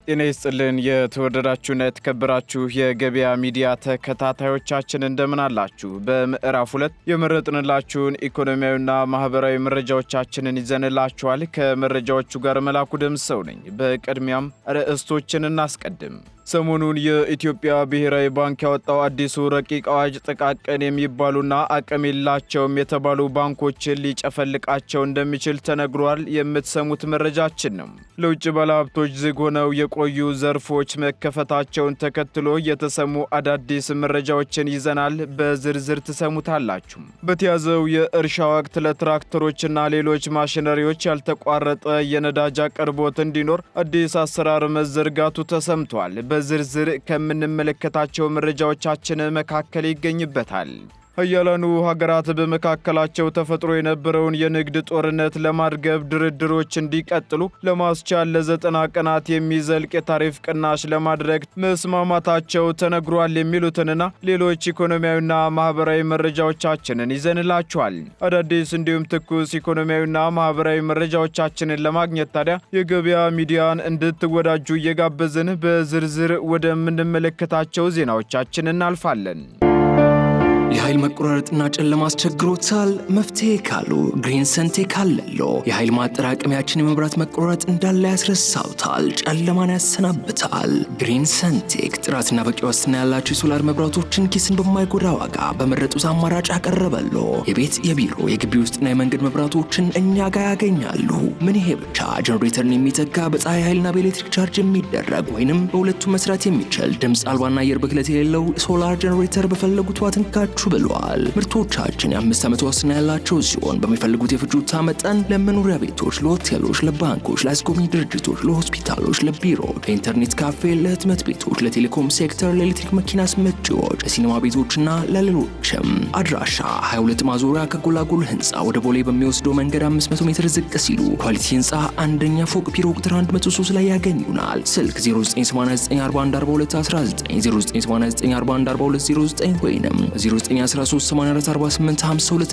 ጤና ይስጥልን የተወደዳችሁና የተከበራችሁ የገበያ ሚዲያ ተከታታዮቻችን እንደምን አላችሁ? በምዕራፍ 2 የመረጥንላችሁን ኢኮኖሚያዊና ማህበራዊ መረጃዎቻችንን ይዘንላችኋል። ከመረጃዎቹ ጋር መላኩ ደምሰው ነኝ። በቅድሚያም ርዕስቶችን እናስቀድም። ሰሞኑን የኢትዮጵያ ብሔራዊ ባንክ ያወጣው አዲሱ ረቂቅ አዋጅ ጥቃቅን የሚባሉና አቅም የላቸውም የተባሉ ባንኮችን ሊጨፈልቃቸው እንደሚችል ተነግሯል። የምትሰሙት መረጃችን ነው። ለውጭ ባለሀብቶች ዝግ ሆነው የቆዩ ዘርፎች መከፈታቸውን ተከትሎ የተሰሙ አዳዲስ መረጃዎችን ይዘናል። በዝርዝር ትሰሙታላችሁ። በተያዘው የእርሻ ወቅት ለትራክተሮችና ሌሎች ማሽነሪዎች ያልተቋረጠ የነዳጅ አቅርቦት እንዲኖር አዲስ አሰራር መዘርጋቱ ተሰምቷል። በዝርዝር ከምንመለከታቸው መረጃዎቻችን መካከል ይገኝበታል። ሀያላኑ ሀገራት በመካከላቸው ተፈጥሮ የነበረውን የንግድ ጦርነት ለማርገብ ድርድሮች እንዲቀጥሉ ለማስቻል ለ90 ቀናት የሚዘልቅ የታሪፍ ቅናሽ ለማድረግ መስማማታቸው ተነግሯል። የሚሉትንና ሌሎች ኢኮኖሚያዊና ማህበራዊ መረጃዎቻችንን ይዘንላችኋል። አዳዲስ እንዲሁም ትኩስ ኢኮኖሚያዊና ማህበራዊ መረጃዎቻችንን ለማግኘት ታዲያ የገበያ ሚዲያን እንድትወዳጁ እየጋበዝን በዝርዝር ወደምንመለከታቸው ዜናዎቻችን እናልፋለን። የኃይል መቆራረጥና ጨለማ አስቸግሮታል? መፍትሄ ካሉ ግሪን ሰንቴክ አለሎ። የኃይል ማጠራቀሚያችን የመብራት መቆራረጥ እንዳለ ያስረሳውታል፣ ጨለማን ያሰናብታል። ግሪን ሰንቴክ ጥራትና በቂ ዋስትና ያላቸው የሶላር መብራቶችን ኪስን በማይጎዳ ዋጋ በመረጡት አማራጭ ያቀረበሎ። የቤት የቢሮ የግቢ ውስጥና የመንገድ መብራቶችን እኛ ጋር ያገኛሉ። ምን ይሄ ብቻ! ጀነሬተርን የሚተካ በፀሐይ ኃይልና በኤሌክትሪክ ቻርጅ የሚደረግ ወይንም በሁለቱ መስራት የሚችል ድምፅ አልባና አየር ብክለት የሌለው ሶላር ጀነሬተር በፈለጉት ዋትንካችሁ ብለዋል። ምርቶቻችን የ5 ዓመት ዋስትና ያላቸው ሲሆን በሚፈልጉት የፍጆታ መጠን ለመኖሪያ ቤቶች፣ ለሆቴሎች፣ ለባንኮች፣ ለአስጎብኚ ድርጅቶች፣ ለሆስፒታሎች፣ ለቢሮ፣ ለኢንተርኔት ካፌ፣ ለህትመት ቤቶች፣ ለቴሌኮም ሴክተር፣ ለኤሌክትሪክ መኪና አስመጪዎች፣ ለሲኒማ ቤቶችና ለሌሎችም። አድራሻ 22 ማዞሪያ ከጎላጎል ህንፃ ወደ ቦሌ በሚወስደው መንገድ 500 ሜትር ዝቅ ሲሉ ኳሊቲ ህንፃ አንደኛ ፎቅ ቢሮ ቁጥር 103 ላይ ያገኙናል። ስልክ 0989414219 0989414209 ወይንም 913844852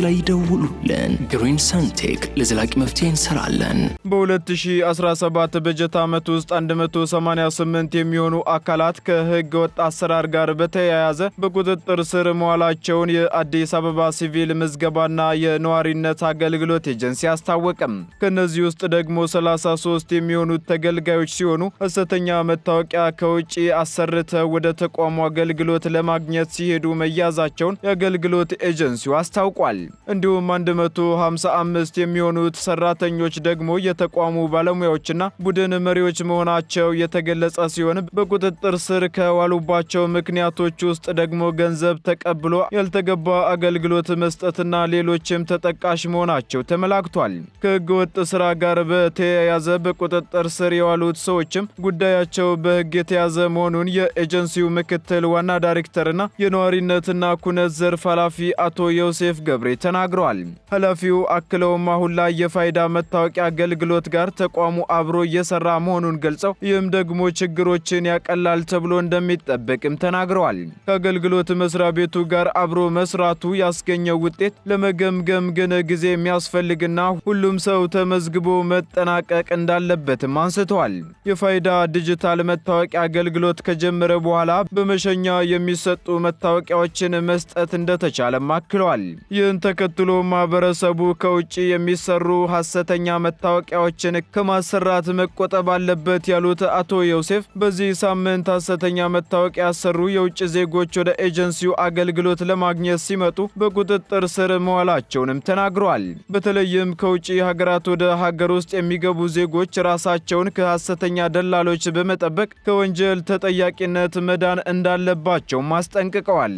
ላይ ይደውሉልን። ግሪን ሰንቴክ ለዘላቂ መፍትሄ እንሰራለን። በ2017 በጀት ዓመት ውስጥ 188 የሚሆኑ አካላት ከህገ ወጥ አሰራር ጋር በተያያዘ በቁጥጥር ስር መዋላቸውን የአዲስ አበባ ሲቪል ምዝገባና የነዋሪነት አገልግሎት ኤጀንሲ አስታወቀም። ከነዚህ ውስጥ ደግሞ 33 የሚሆኑት ተገልጋዮች ሲሆኑ ሐሰተኛ መታወቂያ ከውጪ አሰርተው ወደ ተቋሙ አገልግሎት ለማግኘት ሲሄዱ መያዛቸውን የአገልግሎት ኤጀንሲው አስታውቋል። እንዲሁም 155 የሚሆኑት ሰራተኞች ደግሞ የተቋሙ ባለሙያዎችና ቡድን መሪዎች መሆናቸው የተገለጸ ሲሆን በቁጥጥር ስር ከዋሉባቸው ምክንያቶች ውስጥ ደግሞ ገንዘብ ተቀብሎ ያልተገባ አገልግሎት መስጠትና ሌሎችም ተጠቃሽ መሆናቸው ተመላክቷል። ከህገወጥ ስራ ጋር በተያያዘ በቁጥጥር ስር የዋሉት ሰዎችም ጉዳያቸው በህግ የተያዘ መሆኑን የኤጀንሲው ምክትል ዋና ዳይሬክተርና የነዋሪነትና ኩነት ዘርፍ ኃላፊ አቶ ዮሴፍ ገብሬ ተናግረዋል። ኃላፊው አክለውም አሁን ላይ የፋይዳ መታወቂያ አገልግሎት ጋር ተቋሙ አብሮ እየሰራ መሆኑን ገልጸው ይህም ደግሞ ችግሮችን ያቀላል ተብሎ እንደሚጠበቅም ተናግረዋል። ከአገልግሎት መስሪያ ቤቱ ጋር አብሮ መስራቱ ያስገኘው ውጤት ለመገምገም ግን ጊዜ የሚያስፈልግና ሁሉም ሰው ተመዝግቦ መጠናቀቅ እንዳለበትም አንስተዋል። የፋይዳ ዲጂታል መታወቂያ አገልግሎት ከጀመረ በኋላ በመሸኛ የሚሰጡ መታወቂያዎችን መስጠት እንደተቻለም አክለዋል። ይህን ተከትሎ ማህበረሰቡ ከውጪ የሚሰሩ ሐሰተኛ መታወቂያዎችን ከማሰራት መቆጠብ አለበት ያሉት አቶ ዮሴፍ በዚህ ሳምንት ሐሰተኛ መታወቂያ ያሰሩ የውጭ ዜጎች ወደ ኤጀንሲው አገልግሎት ለማግኘት ሲመጡ በቁጥጥር ስር መዋላቸውንም ተናግረዋል። በተለይም ከውጪ ሀገራት ወደ ሀገር ውስጥ የሚገቡ ዜጎች ራሳቸውን ከሐሰተኛ ደላሎች በመጠበቅ ከወንጀል ተጠያቂነት መዳን እንዳለባቸውም አስጠንቅቀዋል።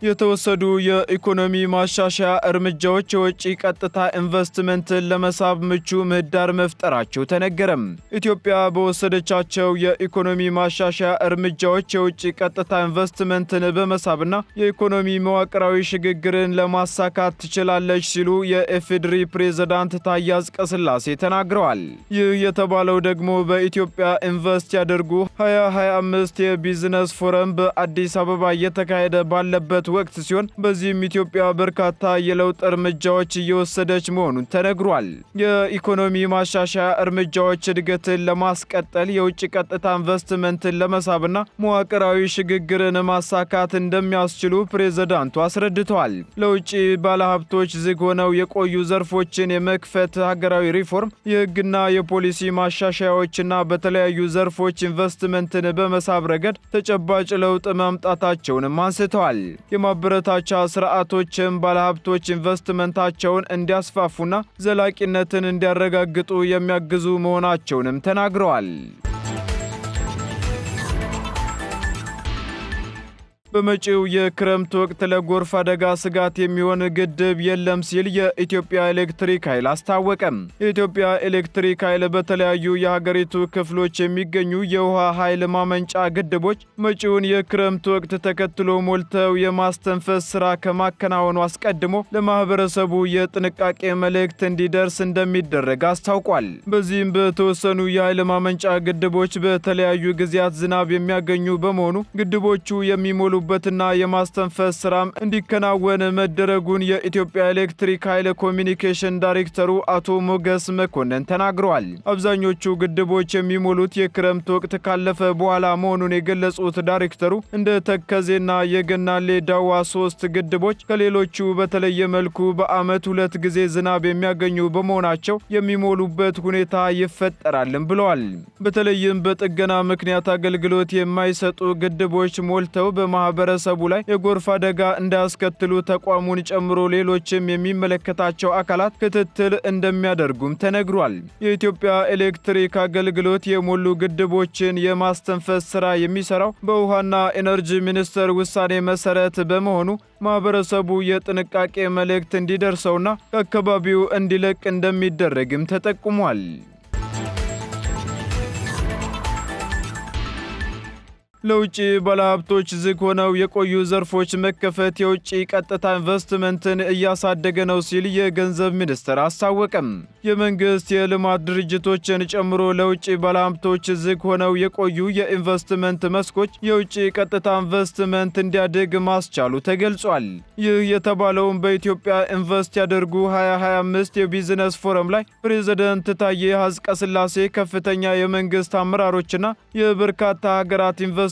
የተወሰዱ የኢኮኖሚ ማሻሻያ እርምጃዎች የውጭ ቀጥታ ኢንቨስትመንትን ለመሳብ ምቹ ምህዳር መፍጠራቸው ተነገረም። ኢትዮጵያ በወሰደቻቸው የኢኮኖሚ ማሻሻያ እርምጃዎች የውጭ ቀጥታ ኢንቨስትመንትን በመሳብና የኢኮኖሚ መዋቅራዊ ሽግግርን ለማሳካት ትችላለች ሲሉ የኢፌዴሪ ፕሬዝዳንት ታዬ አጽቀሥላሴ ተናግረዋል። ይህ የተባለው ደግሞ በኢትዮጵያ ኢንቨስት ያደርጉ 2025 የቢዝነስ ፎረም በአዲስ አበባ እየተካሄደ ባለበት ወቅት ሲሆን በዚህም ኢትዮጵያ በርካታ የለውጥ እርምጃዎች እየወሰደች መሆኑን ተነግሯል። የኢኮኖሚ ማሻሻያ እርምጃዎች እድገትን ለማስቀጠል የውጭ ቀጥታ ኢንቨስትመንትን ለመሳብና መዋቅራዊ ሽግግርን ማሳካት እንደሚያስችሉ ፕሬዝዳንቱ አስረድተዋል። ለውጭ ባለሀብቶች ዝግ ሆነው የቆዩ ዘርፎችን የመክፈት ሀገራዊ ሪፎርም፣ የህግና የፖሊሲ ማሻሻያዎችና በተለያዩ ዘርፎች ኢንቨስትመንትን በመሳብ ረገድ ተጨባጭ ለውጥ ማምጣታቸውንም አንስተዋል። የማበረታቻ ስርዓቶችም ባለሀብቶች ኢንቨስትመንታቸውን እንዲያስፋፉና ዘላቂነትን እንዲያረጋግጡ የሚያግዙ መሆናቸውንም ተናግረዋል። በመጪው የክረምት ወቅት ለጎርፍ አደጋ ስጋት የሚሆን ግድብ የለም ሲል የኢትዮጵያ ኤሌክትሪክ ኃይል አስታወቀም። የኢትዮጵያ ኤሌክትሪክ ኃይል በተለያዩ የሀገሪቱ ክፍሎች የሚገኙ የውሃ ኃይል ማመንጫ ግድቦች መጪውን የክረምት ወቅት ተከትሎ ሞልተው የማስተንፈስ ስራ ከማከናወኑ አስቀድሞ ለማህበረሰቡ የጥንቃቄ መልእክት እንዲደርስ እንደሚደረግ አስታውቋል። በዚህም በተወሰኑ የኃይል ማመንጫ ግድቦች በተለያዩ ጊዜያት ዝናብ የሚያገኙ በመሆኑ ግድቦቹ የሚሞሉ በትና የማስተንፈስ ስራም እንዲከናወን መደረጉን የኢትዮጵያ ኤሌክትሪክ ኃይል ኮሚኒኬሽን ዳይሬክተሩ አቶ ሞገስ መኮንን ተናግረዋል። አብዛኞቹ ግድቦች የሚሞሉት የክረምት ወቅት ካለፈ በኋላ መሆኑን የገለጹት ዳይሬክተሩ እንደ ተከዜና የገናሌ ዳዋ 3 ግድቦች ከሌሎቹ በተለየ መልኩ በዓመት 2 ጊዜ ዝናብ የሚያገኙ በመሆናቸው የሚሞሉበት ሁኔታ ይፈጠራልም ብለዋል። በተለይም በጥገና ምክንያት አገልግሎት የማይሰጡ ግድቦች ሞልተው በማህበረሰቡ ላይ የጎርፍ አደጋ እንዳያስከትሉ ተቋሙን ጨምሮ ሌሎችም የሚመለከታቸው አካላት ክትትል እንደሚያደርጉም ተነግሯል። የኢትዮጵያ ኤሌክትሪክ አገልግሎት የሞሉ ግድቦችን የማስተንፈስ ስራ የሚሰራው በውሃና ኢነርጂ ሚኒስቴር ውሳኔ መሰረት በመሆኑ ማህበረሰቡ የጥንቃቄ መልእክት እንዲደርሰውና ከአካባቢው እንዲለቅ እንደሚደረግም ተጠቁሟል። ለውጭ ባለሀብቶች ዝግ ሆነው የቆዩ ዘርፎች መከፈት የውጭ ቀጥታ ኢንቨስትመንትን እያሳደገ ነው ሲል የገንዘብ ሚኒስቴር አስታወቀም። የመንግስት የልማት ድርጅቶችን ጨምሮ ለውጭ ባለሀብቶች ዝግ ሆነው የቆዩ የኢንቨስትመንት መስኮች የውጭ ቀጥታ ኢንቨስትመንት እንዲያድግ ማስቻሉ ተገልጿል። ይህ የተባለውም በኢትዮጵያ ኢንቨስት ያደርጉ 2025 የቢዝነስ ፎረም ላይ ፕሬዝዳንት ታዬ አጽቀሥላሴ ከፍተኛ የመንግስት አመራሮችና የበርካታ ሀገራት ኢንቨስተሮች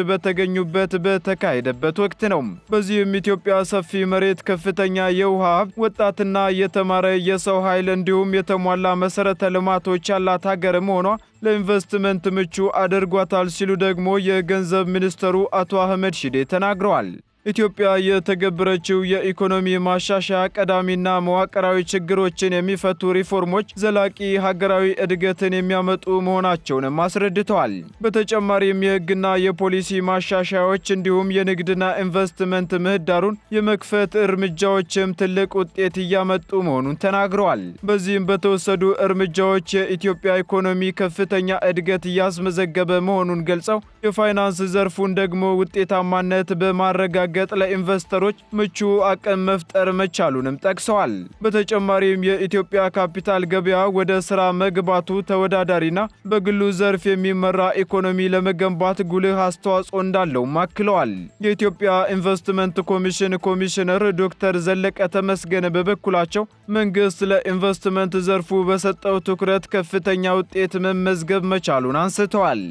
በተገኙበት በተካሄደበት ወቅት ነው። በዚህም ኢትዮጵያ ሰፊ መሬት፣ ከፍተኛ የውሃ ሀብት፣ ወጣትና የተማረ የሰው ኃይል እንዲሁም የተሟላ መሰረተ ልማቶች ያላት ሀገር መሆኗ ለኢንቨስትመንት ምቹ አድርጓታል ሲሉ ደግሞ የገንዘብ ሚኒስትሩ አቶ አህመድ ሺዴ ተናግረዋል። ኢትዮጵያ የተገበረችው የኢኮኖሚ ማሻሻያ ቀዳሚና መዋቅራዊ ችግሮችን የሚፈቱ ሪፎርሞች ዘላቂ ሀገራዊ እድገትን የሚያመጡ መሆናቸውንም አስረድተዋል። በተጨማሪም የሕግና የፖሊሲ ማሻሻያዎች እንዲሁም የንግድና ኢንቨስትመንት ምህዳሩን የመክፈት እርምጃዎችም ትልቅ ውጤት እያመጡ መሆኑን ተናግረዋል። በዚህም በተወሰዱ እርምጃዎች የኢትዮጵያ ኢኮኖሚ ከፍተኛ እድገት እያስመዘገበ መሆኑን ገልጸው የፋይናንስ ዘርፉን ደግሞ ውጤታማነት በማረጋገጥ ለኢንቨስተሮች ምቹ አቅም መፍጠር መቻሉንም ጠቅሰዋል። በተጨማሪም የኢትዮጵያ ካፒታል ገበያ ወደ ስራ መግባቱ ተወዳዳሪና በግሉ ዘርፍ የሚመራ ኢኮኖሚ ለመገንባት ጉልህ አስተዋጽኦ እንዳለውም አክለዋል። የኢትዮጵያ ኢንቨስትመንት ኮሚሽን ኮሚሽነር ዶክተር ዘለቀ ተመስገን በበኩላቸው መንግስት ለኢንቨስትመንት ዘርፉ በሰጠው ትኩረት ከፍተኛ ውጤት መመዝገብ መቻሉን አንስተዋል።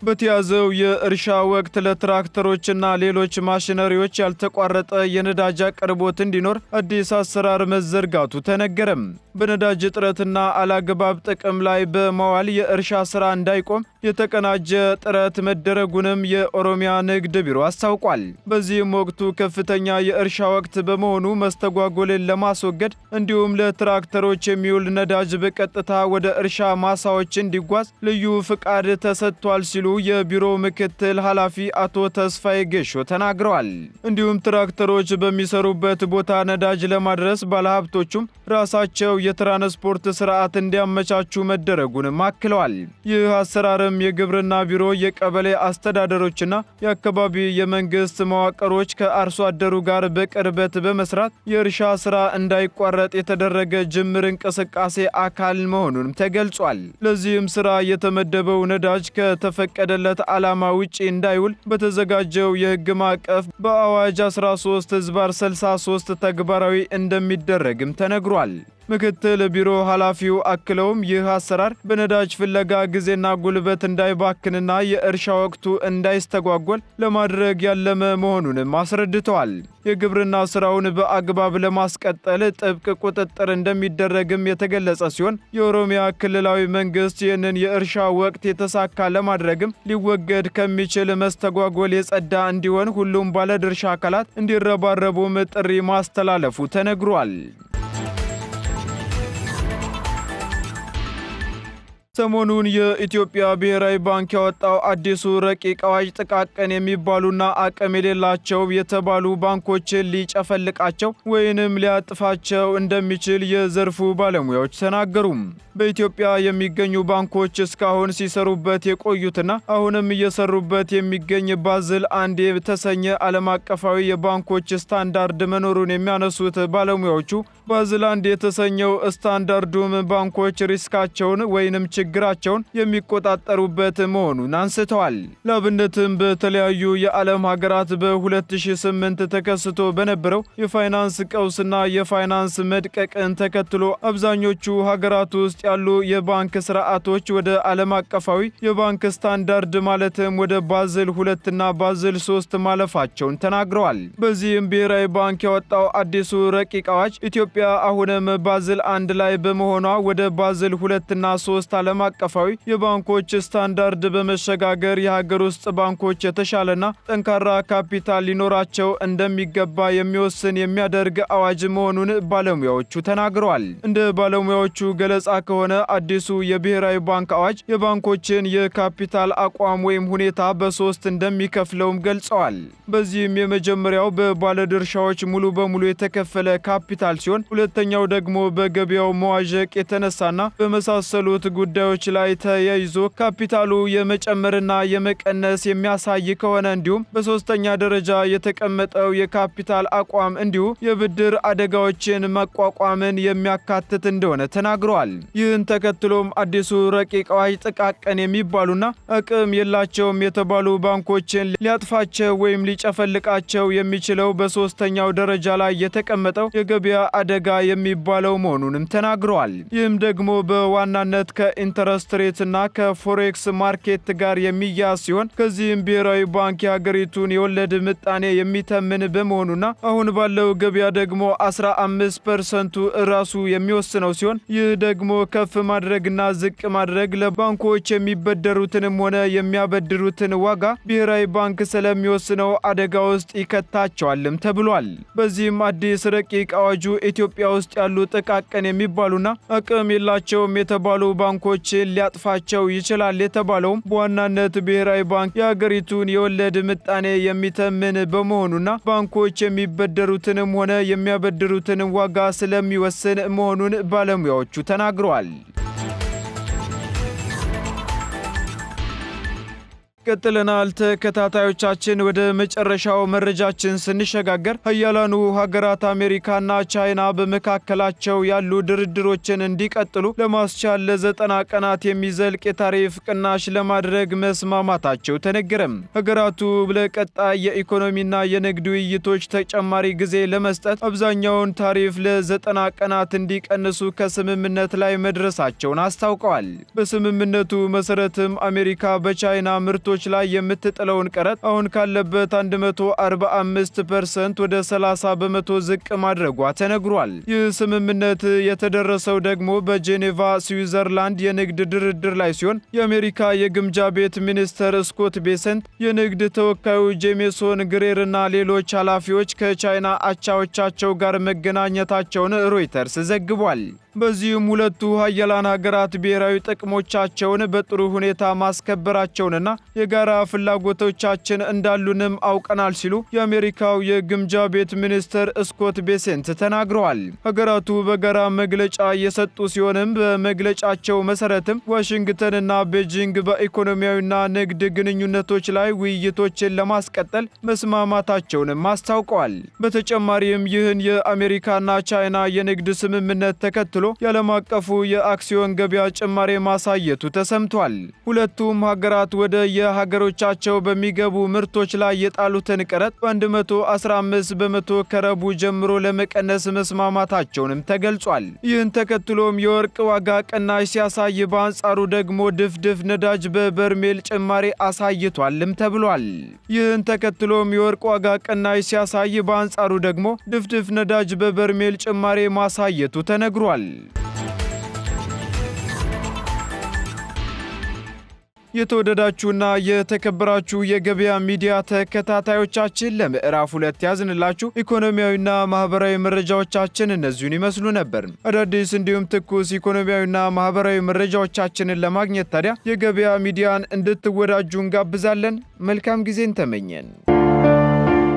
በተያዘው የእርሻ ወቅት ለትራክተሮችና ሌሎች ማሽነሪዎች ያልተቋረጠ የነዳጅ አቅርቦት እንዲኖር አዲስ አሰራር መዘርጋቱ ተነገረም። በነዳጅ እጥረትና አላግባብ ጥቅም ላይ በመዋል የእርሻ ስራ እንዳይቆም የተቀናጀ ጥረት መደረጉንም የኦሮሚያ ንግድ ቢሮ አስታውቋል። በዚህም ወቅቱ ከፍተኛ የእርሻ ወቅት በመሆኑ መስተጓጎልን ለማስወገድ እንዲሁም ለትራክተሮች የሚውል ነዳጅ በቀጥታ ወደ እርሻ ማሳዎች እንዲጓዝ ልዩ ፍቃድ ተሰጥቷል ሲሉ የቢሮ ምክትል ኃላፊ አቶ ተስፋዬ ጌሾ ተናግረዋል። እንዲሁም ትራክተሮች በሚሰሩበት ቦታ ነዳጅ ለማድረስ ባለሀብቶቹም ራሳቸው የትራንስፖርት ስርዓት እንዲያመቻቹ መደረጉንም አክለዋል። ይህ አሰራርም የግብርና ቢሮ፣ የቀበሌ አስተዳደሮችና የአካባቢ የመንግስት መዋቅሮች ከአርሶ አደሩ ጋር በቅርበት በመስራት የእርሻ ስራ እንዳይቋረጥ የተደረገ ጅምር እንቅስቃሴ አካል መሆኑንም ተገልጿል። ለዚህም ስራ የተመደበው ነዳጅ ከተፈቀደ ከታቀደለት ዓላማ ውጪ እንዳይውል በተዘጋጀው የሕግ ማዕቀፍ በአዋጅ 13/63 ተግባራዊ እንደሚደረግም ተነግሯል። ምክትል ቢሮ ኃላፊው አክለውም ይህ አሰራር በነዳጅ ፍለጋ ጊዜና ጉልበት እንዳይባክንና የእርሻ ወቅቱ እንዳይስተጓጎል ለማድረግ ያለመ መሆኑንም አስረድተዋል። የግብርና ስራውን በአግባብ ለማስቀጠል ጥብቅ ቁጥጥር እንደሚደረግም የተገለጸ ሲሆን የኦሮሚያ ክልላዊ መንግስት ይህንን የእርሻ ወቅት የተሳካ ለማድረግም ሊወገድ ከሚችል መስተጓጎል የጸዳ እንዲሆን ሁሉም ባለድርሻ አካላት እንዲረባረቡም ጥሪ ማስተላለፉ ተነግሯል። ሰሞኑን የኢትዮጵያ ብሔራዊ ባንክ ያወጣው አዲሱ ረቂቅ አዋጅ ጥቃቅን የሚባሉና አቅም የሌላቸው የተባሉ ባንኮችን ሊጨፈልቃቸው ወይንም ሊያጥፋቸው እንደሚችል የዘርፉ ባለሙያዎች ተናገሩም። በኢትዮጵያ የሚገኙ ባንኮች እስካሁን ሲሰሩበት የቆዩትና አሁንም እየሰሩበት የሚገኝ ባዝል አንድ የተሰኘ ዓለም አቀፋዊ የባንኮች ስታንዳርድ መኖሩን የሚያነሱት ባለሙያዎቹ ባዝል አንድ የተሰኘው ስታንዳርዱም ባንኮች ሪስካቸውን ወይንም ችግራቸውን የሚቆጣጠሩበት መሆኑን አንስተዋል። ለአብነትም በተለያዩ የዓለም ሀገራት በ2008 ተከስቶ በነበረው የፋይናንስ ቀውስና የፋይናንስ መድቀቅን ተከትሎ አብዛኞቹ ሀገራት ውስጥ ያሉ የባንክ ስርዓቶች ወደ ዓለም አቀፋዊ የባንክ ስታንዳርድ ማለትም ወደ ባዝል 2 እና ባዝል 3 ማለፋቸውን ተናግረዋል። በዚህም ብሔራዊ ባንክ ያወጣው አዲሱ ረቂቅ አዋጅ ኢትዮጵያ አሁንም ባዝል 1 ላይ በመሆኗ ወደ ባዝል 2 እና 3 ዓለም አቀፋዊ የባንኮች ስታንዳርድ በመሸጋገር የሀገር ውስጥ ባንኮች የተሻለና ጠንካራ ካፒታል ሊኖራቸው እንደሚገባ የሚወስን የሚያደርግ አዋጅ መሆኑን ባለሙያዎቹ ተናግረዋል። እንደ ባለሙያዎቹ ገለጻ ከሆነ አዲሱ የብሔራዊ ባንክ አዋጅ የባንኮችን የካፒታል አቋም ወይም ሁኔታ በ3 እንደሚከፍለውም ገልጸዋል። በዚህም የመጀመሪያው በባለድርሻዎች ሙሉ በሙሉ የተከፈለ ካፒታል ሲሆን ሁለተኛው ደግሞ በገበያው መዋዠቅ የተነሳና በመሳሰሉት ጉዳዮች ላይ ተያይዞ ካፒታሉ የመጨመርና የመቀነስ የሚያሳይ ከሆነ እንዲሁም በሶስተኛ ደረጃ የተቀመጠው የካፒታል አቋም እንዲሁ የብድር አደጋዎችን መቋቋምን የሚያካትት እንደሆነ ተናግረዋል። ይህን ተከትሎም አዲሱ ረቂቅ አዋጅ ጥቃቅን የሚባሉና አቅም የላቸውም የተባሉ ባንኮችን ሊያጥፋቸው ወይም ሊጨፈልቃቸው የሚችለው በሶስተኛው ደረጃ ላይ የተቀመጠው የገበያ አደጋ የሚባለው መሆኑንም ተናግረዋል። ይህም ደግሞ በዋናነት ከኢንተረስት ሬትና ከፎሬክስ ማርኬት ጋር የሚያዝ ሲሆን ከዚህም ብሔራዊ ባንክ የሀገሪቱን የወለድ ምጣኔ የሚተምን በመሆኑና አሁን ባለው ገበያ ደግሞ 15% ራሱ የሚወስነው ሲሆን ይህ ደግሞ ከፍ ማድረግና ዝቅ ማድረግ ለባንኮች የሚበደሩትንም ሆነ የሚያበድሩትን ዋጋ ብሔራዊ ባንክ ስለሚወስነው አደጋ ውስጥ ይከታቸዋልም ተብሏል። በዚህም አዲስ ረቂቅ አዋጁ ኢትዮጵያ ውስጥ ያሉ ጥቃቅን የሚባሉና አቅም የላቸውም የተባሉ ባንኮችን ሊያጥፋቸው ይችላል የተባለውም በዋናነት ብሔራዊ ባንክ የሀገሪቱን የወለድ ምጣኔ የሚተምን በመሆኑና ባንኮች የሚበደሩትንም ሆነ የሚያበድሩትንም ዋጋ ስለሚወስን መሆኑን ባለሙያዎቹ ተናግረዋል። ቀጥለናል። ተከታታዮቻችን ወደ መጨረሻው መረጃችን ስንሸጋገር ሀያላኑ ሀገራት አሜሪካና ቻይና በመካከላቸው ያሉ ድርድሮችን እንዲቀጥሉ ለማስቻል ለ90 ቀናት የሚዘልቅ የታሪፍ ቅናሽ ለማድረግ መስማማታቸው ተነገረም። ሀገራቱ ለቀጣይ የኢኮኖሚና የንግድ ውይይቶች ተጨማሪ ጊዜ ለመስጠት አብዛኛውን ታሪፍ ለ90 ቀናት እንዲቀንሱ ከስምምነት ላይ መድረሳቸውን አስታውቀዋል። በስምምነቱ መሰረትም አሜሪካ በቻይና ምርቶች ላይ የምትጥለውን ቀረጥ አሁን ካለበት 145% ወደ 30% ዝቅ ማድረጓ ተነግሯል። ይህ ስምምነት የተደረሰው ደግሞ በጄኔቫ ስዊዘርላንድ የንግድ ድርድር ላይ ሲሆን የአሜሪካ የግምጃ ቤት ሚኒስተር ስኮት ቤሰንት፣ የንግድ ተወካዩ ጄሜሶን ግሬር እና ሌሎች ኃላፊዎች ከቻይና አቻዎቻቸው ጋር መገናኘታቸውን ሮይተርስ ዘግቧል። በዚህም ሁለቱ ሀያላን ሀገራት ብሔራዊ ጥቅሞቻቸውን በጥሩ ሁኔታ ማስከበራቸውንና የጋራ ፍላጎቶቻችን እንዳሉንም አውቀናል ሲሉ የአሜሪካው የግምጃ ቤት ሚኒስትር ስኮት ቤሴንት ተናግረዋል። ሀገራቱ በጋራ መግለጫ የሰጡ ሲሆንም በመግለጫቸው መሰረትም ዋሽንግተንና ቤጂንግ በኢኮኖሚያዊና ንግድ ግንኙነቶች ላይ ውይይቶችን ለማስቀጠል መስማማታቸውንም አስታውቀዋል። በተጨማሪም ይህን የአሜሪካና ቻይና የንግድ ስምምነት ተከትሎ የዓለም አቀፉ የአክሲዮን ገበያ ጭማሪ ማሳየቱ ተሰምቷል። ሁለቱም ሀገራት ወደ የሀገሮቻቸው በሚገቡ ምርቶች ላይ የጣሉትን ቀረጥ በ115 በመቶ ከረቡዕ ጀምሮ ለመቀነስ መስማማታቸውንም ተገልጿል። ይህን ተከትሎም የወርቅ ዋጋ ቅናሽ ሲያሳይ፣ በአንጻሩ ደግሞ ድፍድፍ ነዳጅ በበርሜል ጭማሪ አሳይቷልም ተብሏል። ይህን ተከትሎም የወርቅ ዋጋ ቅናሽ ሲያሳይ፣ በአንጻሩ ደግሞ ድፍድፍ ነዳጅ በበርሜል ጭማሪ ማሳየቱ ተነግሯል። የተወደዳችሁና የተከበራችሁ የገበያ ሚዲያ ተከታታዮቻችን ለምዕራፍ 2 ያዝንላችሁ ኢኮኖሚያዊና ማህበራዊ መረጃዎቻችን እነዚሁን ይመስሉ ነበር። አዳዲስ እንዲሁም ትኩስ ኢኮኖሚያዊና ማህበራዊ መረጃዎቻችንን ለማግኘት ታዲያ የገበያ ሚዲያን እንድትወዳጁ እንጋብዛለን። መልካም ጊዜን ተመኘን።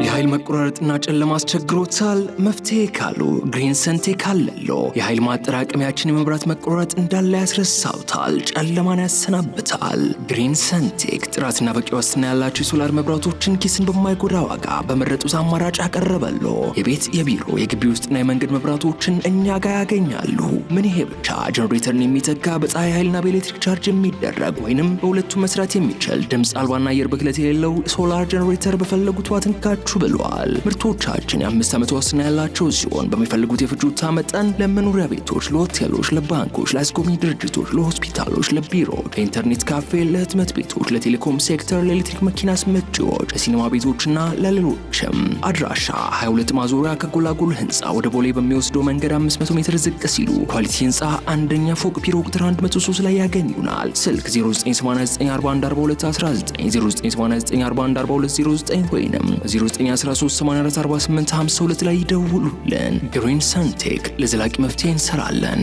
የኃይል መቆራረጥና ጨለማ አስቸግሮታል? መፍትሄ ካሉ ግሪን ሰንቴክ አለሎ። የኃይል ማጠራቀሚያችን የመብራት መቆራረጥ እንዳለ ያስረሳውታል፣ ጨለማን ያሰናብታል። ግሪን ሰንቴክ ጥራትና በቂ ዋስትና ያላቸው የሶላር መብራቶችን ኪስን በማይጎዳ ዋጋ በመረጡት አማራጭ ያቀረበሎ። የቤት የቢሮ የግቢ ውስጥና የመንገድ መብራቶችን እኛ ጋር ያገኛሉ። ምን ይሄ ብቻ! ጀነሬተርን የሚተካ በፀሐይ ኃይልና በኤሌክትሪክ ቻርጅ የሚደረግ ወይንም በሁለቱ መስራት የሚችል ድምፅ አልባና አየር ብክለት የሌለው ሶላር ጀነሬተር በፈለጉት ዋትንካችሁ ብለዋል። ምርቶቻችን የ5 ዓመት ዋስትና ያላቸው ሲሆን በሚፈልጉት የፍጆታ መጠን ለመኖሪያ ቤቶች፣ ለሆቴሎች፣ ለባንኮች፣ ለአስጎብኚ ድርጅቶች፣ ለሆስፒታሎች፣ ለቢሮ፣ ለኢንተርኔት ካፌ፣ ለህትመት ቤቶች፣ ለቴሌኮም ሴክተር፣ ለኤሌክትሪክ መኪና አስመጪዎች፣ ለሲኒማ ቤቶችና ለሌሎችም። አድራሻ 22 ማዞሪያ ከጎላጎል ህንፃ ወደ ቦሌ በሚወስደው መንገድ 500 ሜትር ዝቅ ሲሉ ኳሊቲ ህንፃ አንደኛ ፎቅ ቢሮ ቁጥር 103 ላይ ያገኙናል። ስልክ 0989414219 0989414209 ወይንም 913844852 ላይ ይደውሉልን። ግሪን ሰንቴክ ለዘላቂ መፍትሄ እንሰራለን።